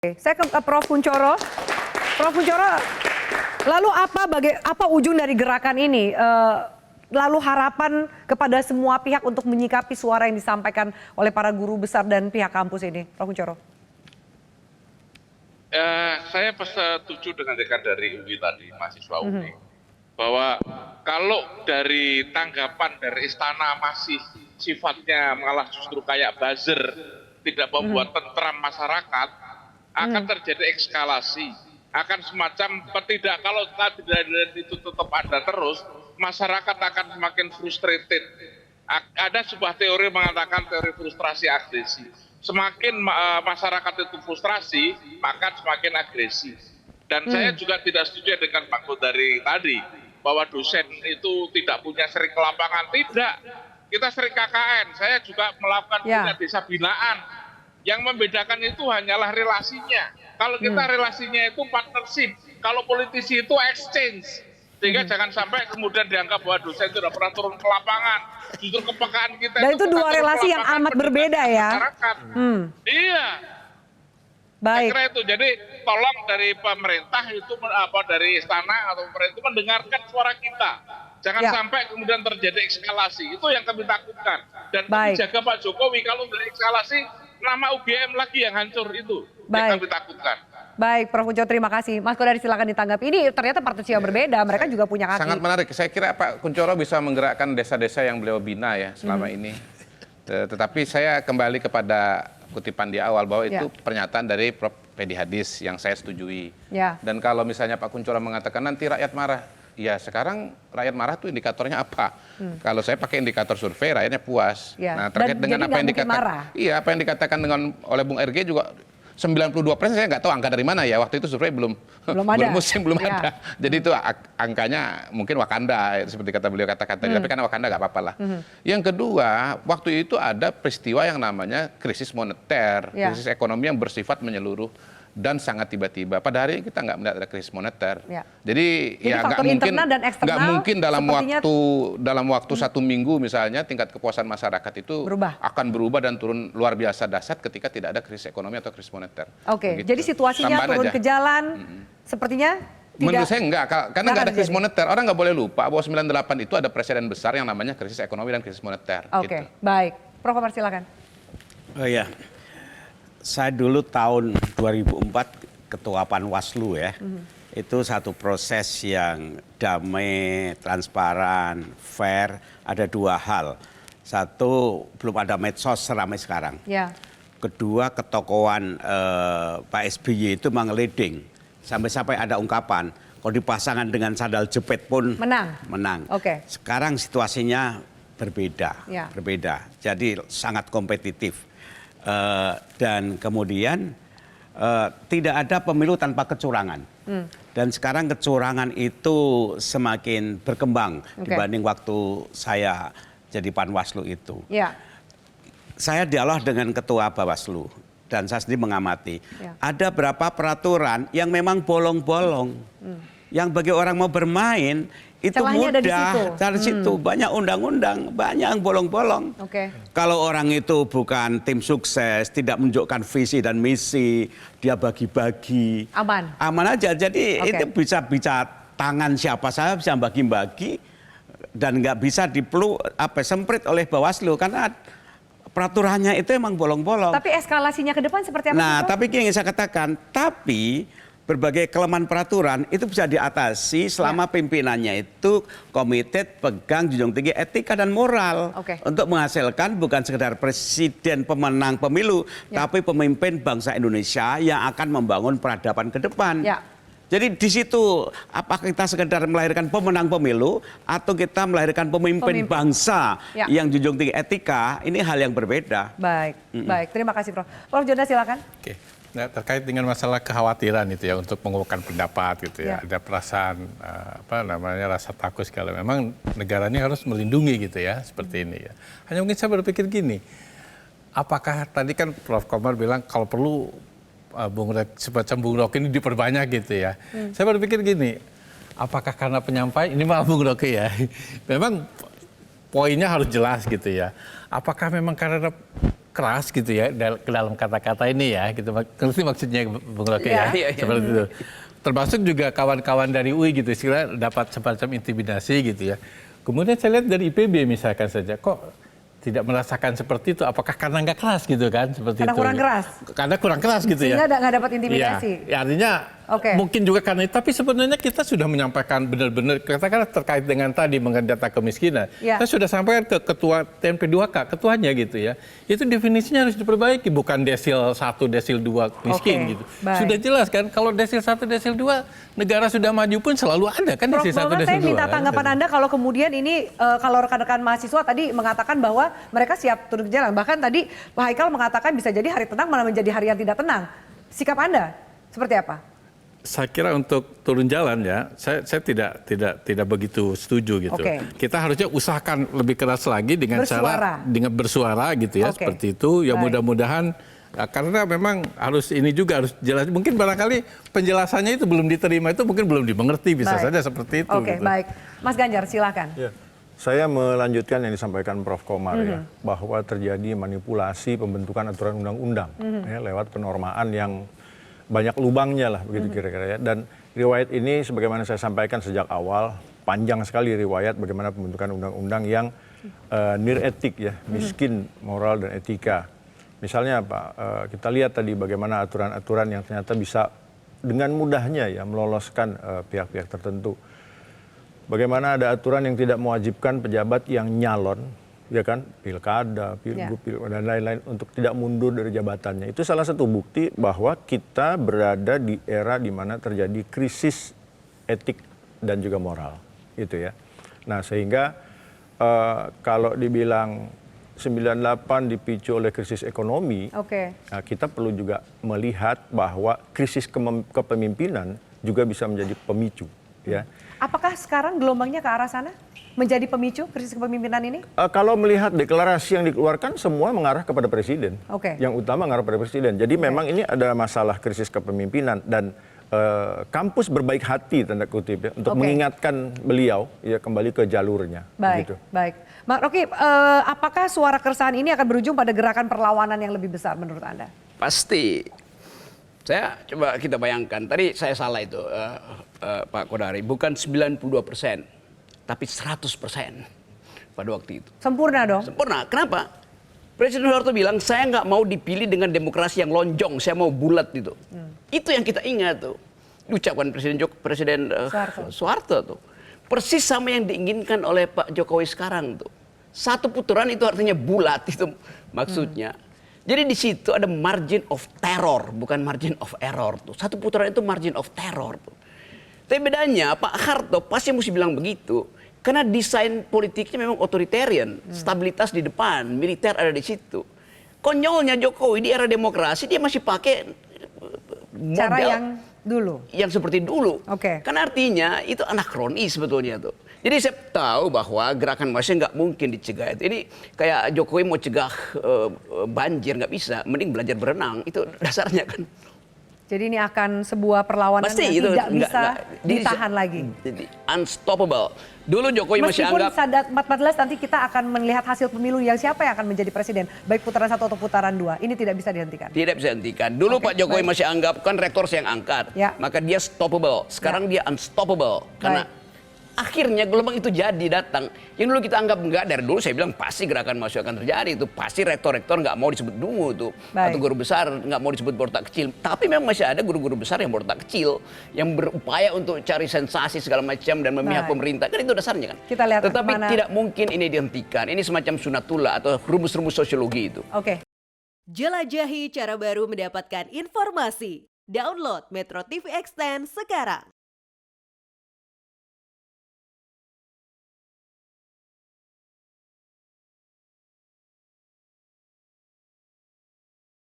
Saya ke Prof. Kunchoro. Prof. Kunchoro, lalu apa ujung dari gerakan ini? Lalu harapan kepada semua pihak untuk menyikapi suara yang disampaikan oleh para guru besar dan pihak kampus ini, Prof. Kunchoro. Saya setuju dengan dekan dari UI tadi, mahasiswa UI, bahwa kalau dari tanggapan dari istana masih sifatnya malah justru kayak buzzer, tidak membuat tentram masyarakat, akan terjadi eskalasi, akan semacam kalau ketidakadilan itu tetap ada terus, masyarakat akan semakin frustrated. Ada sebuah teori mengatakan teori frustrasi agresi. Semakin masyarakat itu frustrasi, maka semakin agresi. Dan saya juga tidak setuju dengan Pak Godari tadi, bahwa dosen itu tidak punya sering ke lapangan. Tidak, kita sering KKN. Saya juga melakukan punya desa binaan. Yang membedakan itu hanyalah relasinya. Kalau kita relasinya itu partnership, kalau politisi itu exchange. Sehingga jangan sampai kemudian dianggap bahwa dosen itu tidak pernah turun ke lapangan. Justru kepekaan kita dan itu dua relasi yang amat berbeda ya. Iya. Baik. Saya kira itu. Jadi tolong dari pemerintah itu dari istana atau pemerintah mendengarkan suara kita. Jangan sampai kemudian terjadi eskalasi. Itu yang kami takutkan. Dan kami jaga Pak Jokowi kalau dari eskalasi, nama UGM lagi yang hancur itu. Yang kami takutkan. Baik, Prof. Kunchoro, terima kasih. Mas Kodari silakan ditanggapi. Ini ternyata partnership yang berbeda. Mereka juga punya kaki. Sangat menarik. Saya kira Pak Kunchoro bisa menggerakkan desa-desa yang beliau bina ya selama ini. Tetapi saya kembali kepada kutipan di awal bahwa itu pernyataan dari Prof. Pedi Hadis yang saya setujui. Dan kalau misalnya Pak Kunchoro mengatakan nanti rakyat marah. Ya sekarang rakyat marah tuh indikatornya apa? Kalau saya pakai indikator survei rakyatnya puas. Nah terkait dengan apa yang dikatakan, apa yang dikatakan oleh Bung RG juga 92% saya nggak tahu angka dari mana ya, waktu itu survei belum ada. Jadi itu angkanya mungkin Wakanda seperti kata beliau katakan tadi, tapi karena Wakanda nggak apa-apa lah. Yang kedua, waktu itu ada peristiwa yang namanya krisis moneter, krisis ekonomi yang bersifat menyeluruh dan sangat tiba-tiba. Pada hari ini kita nggak melihat ada krisis moneter. Jadi ya nggak mungkin dalam waktu 1 minggu misalnya tingkat kepuasan masyarakat itu akan berubah dan turun luar biasa dahsyat ketika tidak ada krisis ekonomi atau krisis moneter. Oke, jadi situasinya turun ke jalan sepertinya menurut saya enggak, karena nggak ada krisis moneter. Orang nggak boleh lupa bahwa 98 itu ada presiden besar yang namanya krisis ekonomi dan krisis moneter. Oke, baik. Prof. Komar silakan. Oh ya. Saya dulu tahun 2004 ketua Panwaslu ya. Itu satu proses yang damai, transparan, fair. Ada 2 hal. Satu, belum ada medsos seramai sekarang. Kedua, ketokohan Pak SBY itu mengeleding. Sampai-sampai ada ungkapan, kalau dipasangkan dengan sandal jepit pun menang. Sekarang situasinya berbeda. Jadi sangat kompetitif. Dan kemudian tidak ada pemilu tanpa kecurangan. Dan sekarang kecurangan itu semakin berkembang dibanding waktu saya jadi Panwaslu itu. Saya dialog dengan ketua Bawaslu dan saya sendiri mengamati. Ada berapa peraturan yang memang bolong-bolong. Yang bagi orang mau bermain itu mudah, dari situ banyak undang-undang, banyak yang bolong-bolong. Kalau orang itu bukan tim sukses, tidak menunjukkan visi dan misi, dia bagi-bagi, aman aja. Jadi itu bisa tangan siapa saja bisa bagi-bagi dan nggak bisa semprit oleh Bawaslu karena peraturannya itu emang bolong-bolong. Tapi eskalasinya ke depan seperti apa? Nah, tapi yang saya katakan, berbagai kelemahan peraturan itu bisa diatasi selama pimpinannya itu komited, pegang junjung tinggi etika dan moral untuk menghasilkan bukan sekedar presiden pemenang pemilu, tapi pemimpin bangsa Indonesia yang akan membangun peradaban ke depan. Jadi di situ apakah kita sekedar melahirkan pemenang pemilu atau kita melahirkan pemimpin bangsa yang junjung tinggi etika, ini hal yang berbeda. Baik. Terima kasih Prof. Prof. Jonas silakan. Nah, terkait dengan masalah kekhawatiran itu ya untuk mengungkapkan pendapat gitu ya. Ada perasaan rasa takut segala. Memang negara ini harus melindungi gitu ya seperti ini ya. Hanya mungkin saya berpikir gini, apakah tadi kan Prof. Komar bilang kalau perlu semacam Bung Rocky ini diperbanyak gitu ya. Saya berpikir gini, apakah karena penyampaian ini maaf Bung Rocky ya. Memang poinnya harus jelas gitu ya. Apakah memang karena keras gitu ya ke dalam kata-kata ini ya gitu. Ngerti maksudnya Bung Rocky ya? Seperti itu. Termasuk juga kawan-kawan dari UI gitu, istilah dapat semacam intimidasi gitu ya. Kemudian saya lihat dari IPB misalkan saja, kok tidak merasakan seperti itu? Apakah karena nggak keras gitu kan? Seperti Karena itu. kurang keras? Karena kurang keras gitu ya. Sehingga nggak dapat intimidasi? Ya, artinya mungkin juga karena itu. Tapi sebenarnya kita sudah menyampaikan benar-benar, katakanlah terkait dengan tadi mengenai data kemiskinan. Saya sudah sampaikan ke ketua TNP2K, ketuanya gitu ya. Itu definisinya harus diperbaiki, bukan desil 1, desil 2 miskin gitu. Sudah jelas kan, kalau desil 1, desil 2, negara sudah maju pun selalu ada kan desil 1, desil 2. Saya minta tanggapan Anda kalau kemudian ini, kalau rekan-rekan mahasiswa tadi mengatakan bahwa mereka siap turun ke jalan. Bahkan tadi Pak Haikal mengatakan bisa jadi hari tenang malah menjadi hari yang tidak tenang. Sikap Anda seperti apa? Saya kira untuk turun jalan ya, saya tidak begitu setuju gitu. Kita harusnya usahakan lebih keras lagi dengan cara dengan bersuara gitu ya, seperti itu. Ya mudah-mudahan karena memang harus ini juga harus jelas. Mungkin barangkali penjelasannya itu belum diterima, itu mungkin belum dimengerti, bisa saja seperti itu. Oke, baik. Mas Ganjar silakan. Ya. Saya melanjutkan yang disampaikan Prof. Komar ya, bahwa terjadi manipulasi pembentukan aturan undang-undang ya, lewat penormaan yang banyak lubangnya lah begitu kira-kira ya. Dan riwayat ini sebagaimana saya sampaikan sejak awal, panjang sekali riwayat bagaimana pembentukan undang-undang yang nir etik ya, miskin moral dan etika. Misalnya apa? Kita lihat tadi bagaimana aturan-aturan yang ternyata bisa dengan mudahnya ya meloloskan pihak-pihak tertentu. Bagaimana ada aturan yang tidak mewajibkan pejabat yang nyalon, ya kan, pilkada, pilgub, dan lain-lain untuk tidak mundur dari jabatannya. Itu salah satu bukti bahwa kita berada di era di mana terjadi krisis etik dan juga moral, gitu ya. Nah, sehingga kalau dibilang 98 dipicu oleh krisis ekonomi, nah, kita perlu juga melihat bahwa krisis kepemimpinan juga bisa menjadi pemicu, ya. Apakah sekarang gelombangnya ke arah sana? Menjadi pemicu krisis kepemimpinan ini? Kalau melihat deklarasi yang dikeluarkan, semua mengarah kepada presiden. Yang utama mengarah kepada presiden. Jadi memang ini ada masalah krisis kepemimpinan dan kampus berbaik hati tanda kutip ya, untuk mengingatkan beliau ya kembali ke jalurnya. Baik, baik. Mak Rocky, apakah suara keresahan ini akan berujung pada gerakan perlawanan yang lebih besar menurut Anda? Pasti. Saya coba kita bayangkan. Tadi saya salah itu, Pak Kodari. Bukan 92%, tapi 100% pada waktu itu. Sempurna dong? Sempurna. Kenapa? Presiden Soeharto bilang, saya nggak mau dipilih dengan demokrasi yang lonjong, saya mau bulat gitu. Itu yang kita ingat tuh. Diucapkan Presiden Soeharto tuh. Persis sama yang diinginkan oleh Pak Jokowi sekarang tuh. Satu putaran itu artinya bulat itu maksudnya. Jadi di situ ada margin of terror, bukan margin of error tuh. Satu putaran itu margin of terror tuh. Tapi bedanya Pak Harto pasti mesti bilang begitu. Karena desain politiknya memang otoritarian. Stabilitas di depan, militer ada di situ. Konyolnya Jokowi di era demokrasi dia masih pakai model cara yang dulu. Yang seperti dulu. Kan artinya itu anakronis sebetulnya tuh. Jadi saya tahu bahwa gerakan mahasiswa nggak mungkin dicegah. Ini kayak Jokowi mau cegah banjir nggak bisa. Mending belajar berenang. Itu dasarnya kan. Jadi ini akan sebuah perlawanan pasti yang itu tidak bisa ditahan lagi. Unstoppable. Dulu Jokowi masih anggap. Meskipun 14 nanti kita akan melihat hasil pemilu yang siapa yang akan menjadi presiden. Baik putaran 1 atau putaran 2. Ini tidak bisa dihentikan. Tidak bisa dihentikan. Dulu Pak Jokowi masih anggap kan rektor saya yang angkat. Maka dia stoppable. Sekarang dia unstoppable. Karena akhirnya gelombang itu jadi datang. Yang dulu kita anggap enggak, dari dulu saya bilang pasti gerakan mahasiswa akan terjadi. Itu pasti rektor-rektor nggak mau disebut dungu tuh. Atau guru besar nggak mau disebut botak kecil. Tapi memang masih ada guru-guru besar yang botak kecil. Yang berupaya untuk cari sensasi segala macam dan memihak pemerintah. Kan itu dasarnya kan. Kita lihat tetapi tidak mungkin ini dihentikan. Ini semacam sunatullah atau rumus-rumus sosiologi itu. Jelajahi cara baru mendapatkan informasi. Download Metro TV Extend sekarang.